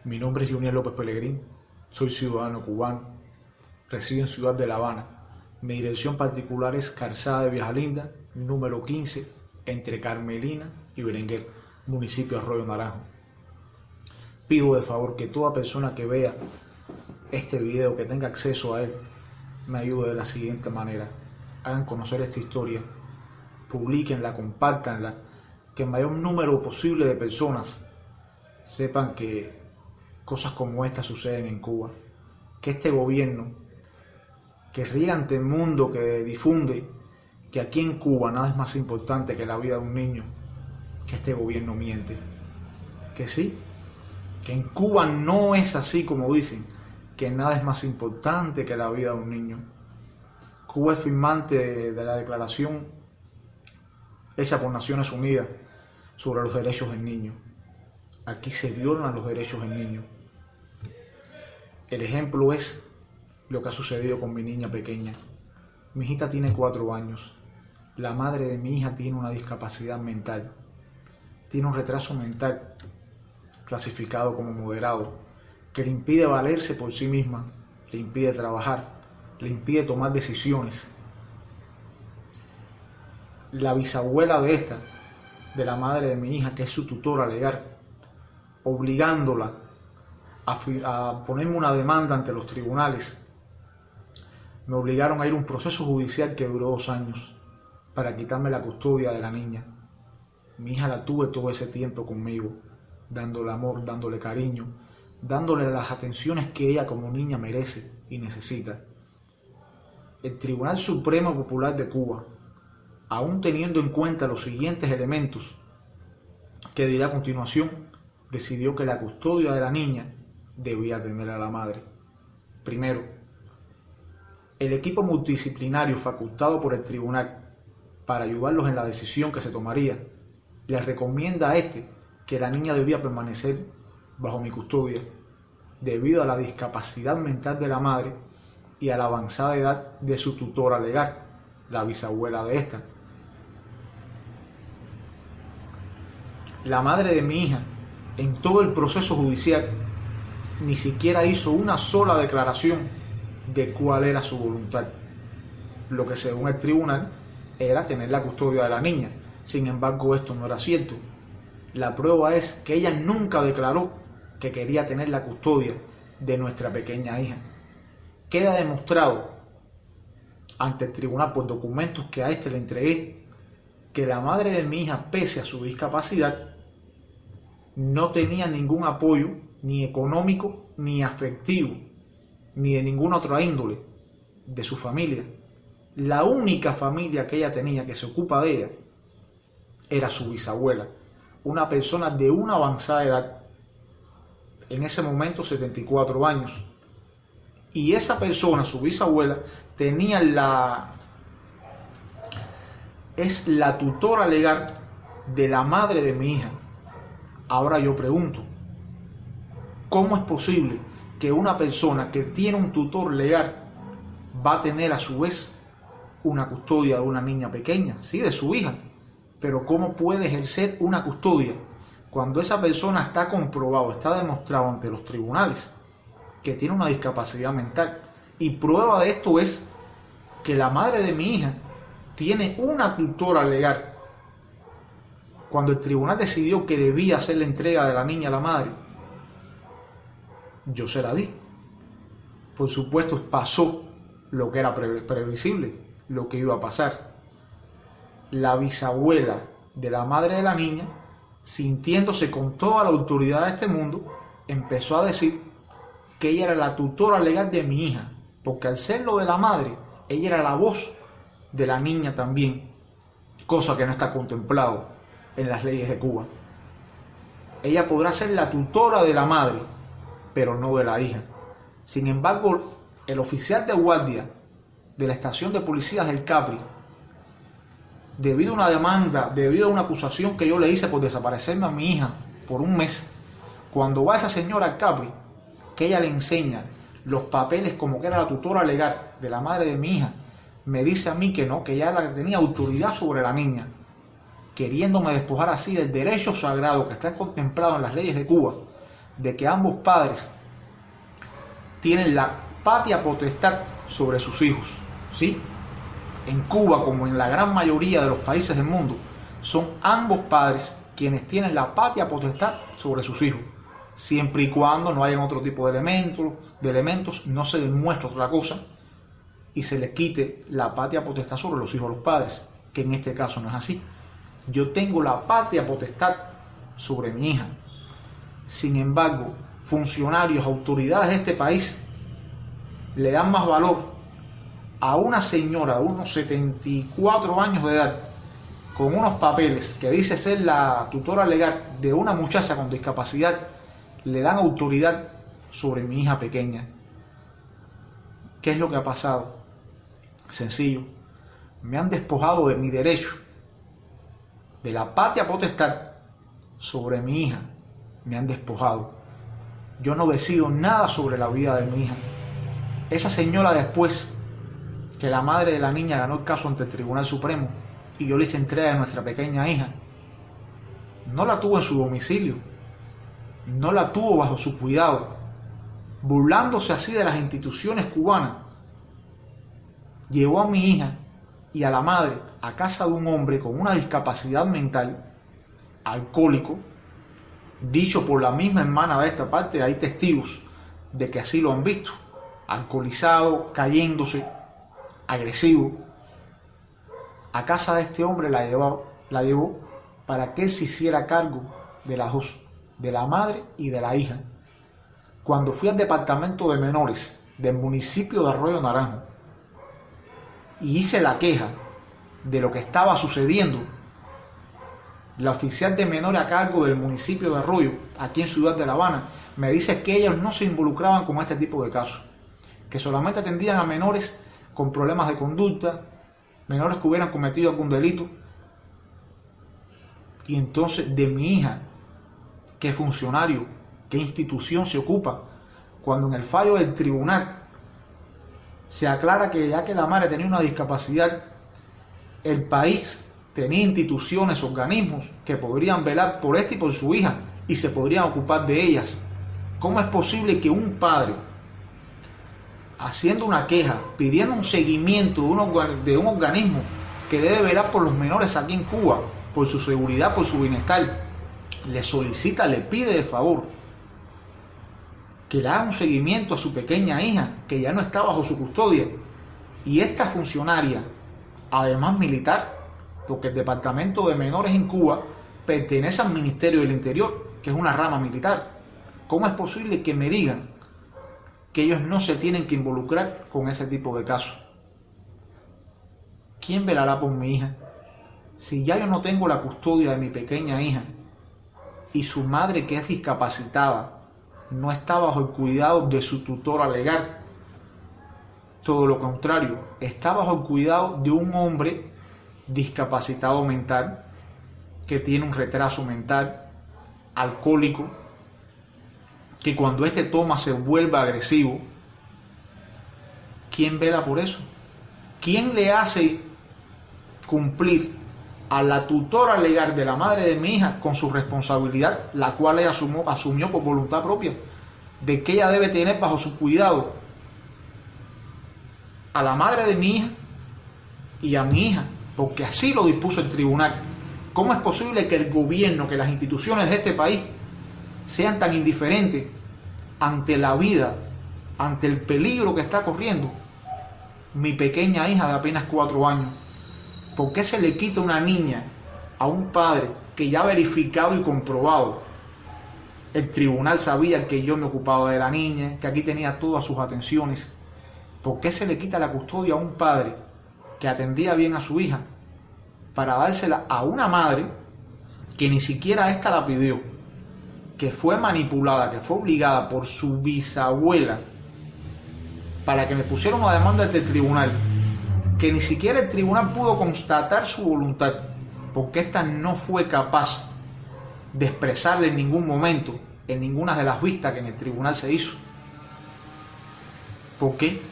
Mi nombre es Junior López Pelegrín, soy ciudadano cubano, resido en Ciudad de La Habana. Mi dirección particular es Calzada de Viejalinda, número 15, entre Carmelina y Berenguer, municipio de Arroyo Naranjo. Pido de favor que toda persona que vea este video, que tenga acceso a él, me ayude de la siguiente manera. Hagan conocer esta historia, publíquenla, compártanla, que el mayor número posible de personas sepan que cosas como esta suceden en Cuba, que este gobierno que ríe ante el mundo, que difunde que aquí en Cuba nada es más importante que la vida de un niño, que este gobierno miente, que sí, que en Cuba no es así como dicen, que nada es más importante que la vida de un niño. Cuba es firmante de la declaración hecha por Naciones Unidas sobre los derechos del niño. Aquí se violan los derechos del niño. El ejemplo es lo que ha sucedido con mi niña pequeña. Mi hijita tiene 4 años. La madre de mi hija tiene una discapacidad mental. Tiene un retraso mental clasificado como moderado, que le impide valerse por sí misma, le impide trabajar, le impide tomar decisiones. La bisabuela de la madre de mi hija, que es su tutora legal, obligándola a ponerme una demanda ante los tribunales, me obligaron a ir a un proceso judicial que duró 2 años para quitarme la custodia de la niña. Mi hija la tuve todo ese tiempo conmigo, dándole amor, dándole cariño, dándole las atenciones que ella como niña merece y necesita. El Tribunal Supremo Popular de Cuba, aún teniendo en cuenta los siguientes elementos que diré a continuación, decidió que la custodia de la niña debía tener a la madre. Primero, el equipo multidisciplinario facultado por el tribunal para ayudarlos en la decisión que se tomaría, les recomienda a que la niña debía permanecer bajo mi custodia debido a la discapacidad mental de la madre y a la avanzada edad de su tutora legal, la bisabuela de esta. La madre de mi hija, en todo el proceso judicial, ni siquiera hizo una sola declaración de cuál era su voluntad. Lo que según el tribunal era tener la custodia de la niña. Sin embargo, esto no era cierto. La prueba es que ella nunca declaró que quería tener la custodia de nuestra pequeña hija. Queda demostrado ante el tribunal por documentos que a le entregué que la madre de mi hija, pese a su discapacidad, no tenía ningún apoyo, ni económico, ni afectivo, ni de ninguna otra índole de su familia. La única familia que ella tenía que se ocupa de ella era su bisabuela, una persona de una avanzada edad, en ese momento 74 años. Y esa persona, su bisabuela, es la tutora legal de la madre de mi hija. Ahora yo pregunto, ¿cómo es posible que una persona que tiene un tutor legal va a tener a su vez una custodia de una niña pequeña? Sí, de su hija. Pero ¿cómo puede ejercer una custodia cuando esa persona está comprobado, está demostrado ante los tribunales que tiene una discapacidad mental? Y prueba de esto es que la madre de mi hija tiene una tutora legal. Cuando el tribunal decidió que debía hacer la entrega de la niña a la madre, yo se la di. Por supuesto, pasó lo que era previsible, lo que iba a pasar. La bisabuela de la madre de la niña, sintiéndose con toda la autoridad de este mundo, empezó a decir que ella era la tutora legal de mi hija, porque al ser lo de la madre, ella era la voz de la niña también, cosa que no está contemplado en las leyes de Cuba. Ella podrá ser la tutora de la madre, pero no de la hija. Sin embargo, el oficial de guardia de la estación de policías del Capri, debido a una demanda, debido a una acusación que yo le hice por desaparecerme a mi hija por 1 mes, cuando va esa señora al Capri, que ella le enseña los papeles como que era la tutora legal de la madre de mi hija, me dice a mí que no, que ella era la que tenía autoridad sobre la niña, queriéndome despojar así del derecho sagrado que está contemplado en las leyes de Cuba de que ambos padres tienen la patria potestad sobre sus hijos, ¿sí? En Cuba, como en la gran mayoría de los países del mundo, son ambos padres quienes tienen la patria potestad sobre sus hijos, siempre y cuando no haya otro tipo de elementos, no se demuestre otra cosa y se les quite la patria potestad sobre los hijos a los padres, que en este caso no es así. Yo tengo la patria potestad sobre mi hija. Sin embargo, funcionarios, autoridades de este país le dan más valor a una señora de unos 74 años de edad con unos papeles que dice ser la tutora legal de una muchacha con discapacidad, le dan autoridad sobre mi hija pequeña. ¿Qué es lo que ha pasado? Sencillo, me han despojado de mi derecho, de la patria potestad sobre mi hija, me han despojado. Yo no decido nada sobre la vida de mi hija. Esa señora, después que la madre de la niña ganó el caso ante el Tribunal Supremo y yo le hice entrega de nuestra pequeña hija, no la tuvo en su domicilio, no la tuvo bajo su cuidado, burlándose así de las instituciones cubanas. Llevó a mi hija y a la madre a casa de un hombre con una discapacidad mental, alcohólico, dicho por la misma hermana de esta parte, hay testigos de que así lo han visto, alcoholizado, cayéndose, agresivo. A casa de este hombre la llevó para que él se hiciera cargo de las dos, de la madre y de la hija. Cuando fui al departamento de menores del municipio de Arroyo Naranjo y hice la queja de lo que estaba sucediendo, la oficial de menores a cargo del municipio de Arroyo, aquí en Ciudad de La Habana, me dice que ellos no se involucraban con este tipo de casos, que solamente atendían a menores con problemas de conducta, menores que hubieran cometido algún delito. Y entonces, de mi hija, ¿qué funcionario, qué institución se ocupa cuando en el fallo del tribunal se aclara que ya que la madre tenía una discapacidad, el país tenía instituciones, organismos que podrían velar por esta y por su hija y se podrían ocupar de ellas? ¿Cómo es posible que un padre, haciendo una queja, pidiendo un seguimiento de un organismo que debe velar por los menores aquí en Cuba, por su seguridad, por su bienestar, le solicita, le pide de favor que le haga un seguimiento a su pequeña hija, que ya no está bajo su custodia? Y esta funcionaria, además militar, porque el Departamento de Menores en Cuba pertenece al Ministerio del Interior, que es una rama militar. ¿Cómo es posible que me digan que ellos no se tienen que involucrar con ese tipo de casos? ¿Quién velará por mi hija? Si ya yo no tengo la custodia de mi pequeña hija y su madre, que es discapacitada, no está bajo el cuidado de su tutora legal, todo lo contrario, está bajo el cuidado de un hombre discapacitado mental, que tiene un retraso mental, alcohólico, que cuando este toma se vuelve agresivo. ¿Quién vela por eso? ¿Quién le hace cumplir a la tutora legal de la madre de mi hija con su responsabilidad, la cual ella asumió por voluntad propia, de que ella debe tener bajo su cuidado a la madre de mi hija y a mi hija, porque así lo dispuso el tribunal? ¿Cómo es posible que el gobierno, que las instituciones de este país sean tan indiferentes ante la vida, ante el peligro que está corriendo mi pequeña hija de apenas 4 años? ¿Por qué se le quita una niña a un padre que ya ha verificado y comprobado? El tribunal sabía que yo me ocupaba de la niña, que aquí tenía todas sus atenciones. ¿Por qué se le quita la custodia a un padre que atendía bien a su hija para dársela a una madre que ni siquiera esta la pidió, que fue manipulada, que fue obligada por su bisabuela para que me pusiera una demanda ante el tribunal, que ni siquiera el tribunal pudo constatar su voluntad, porque ésta no fue capaz de expresarle en ningún momento, en ninguna de las vistas que en el tribunal se hizo? ¿Por qué?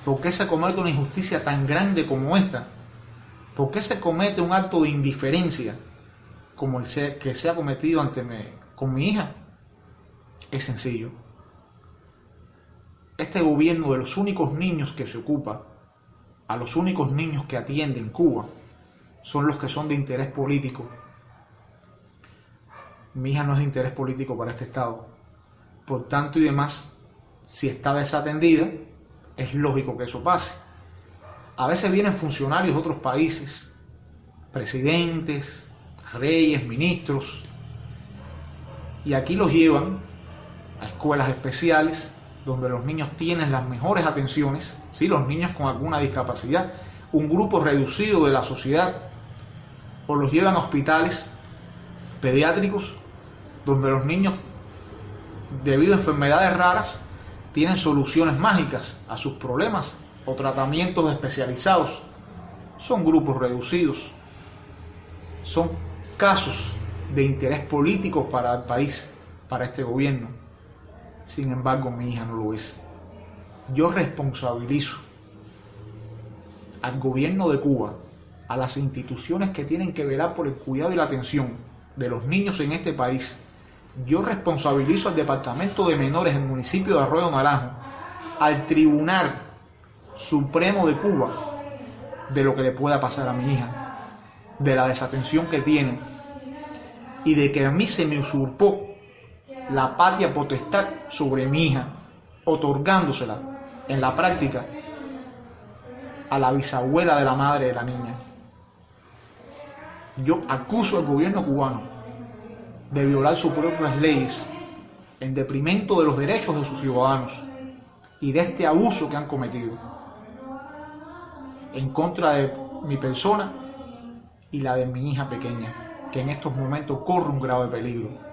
¿Por qué se comete una injusticia tan grande como esta? ¿Por qué se comete un acto de indiferencia como el que se ha cometido con mi hija? es sencillo. Este gobierno, de los únicos niños que se ocupa, a los únicos niños que atiende en Cuba, son los que son de interés político. Mi hija no es de interés político para este Estado. Por tanto y demás, si está desatendida, es lógico que eso pase. A veces vienen funcionarios de otros países, presidentes, reyes, ministros, y aquí los llevan a escuelas especiales donde los niños tienen las mejores atenciones, ¿sí? Los niños con alguna discapacidad, un grupo reducido de la sociedad, o los llevan a hospitales pediátricos donde los niños, debido a enfermedades raras, tienen soluciones mágicas a sus problemas o tratamientos especializados. Son grupos reducidos, son casos de interés político para el país, para este gobierno. Sin embargo, mi hija no lo es. Yo responsabilizo al gobierno de Cuba, a las instituciones que tienen que velar por el cuidado y la atención de los niños en este país. Yo responsabilizo al Departamento de Menores del municipio de Arroyo Naranjo, al Tribunal Supremo de Cuba, de lo que le pueda pasar a mi hija, de la desatención que tiene y de que a mí se me usurpó la patria potestad sobre mi hija, otorgándosela en la práctica a la bisabuela de la madre de la niña. Yo acuso al gobierno cubano de violar sus propias leyes en detrimento de los derechos de sus ciudadanos y de este abuso que han cometido en contra de mi persona y la de mi hija pequeña, que en estos momentos corre un grave peligro.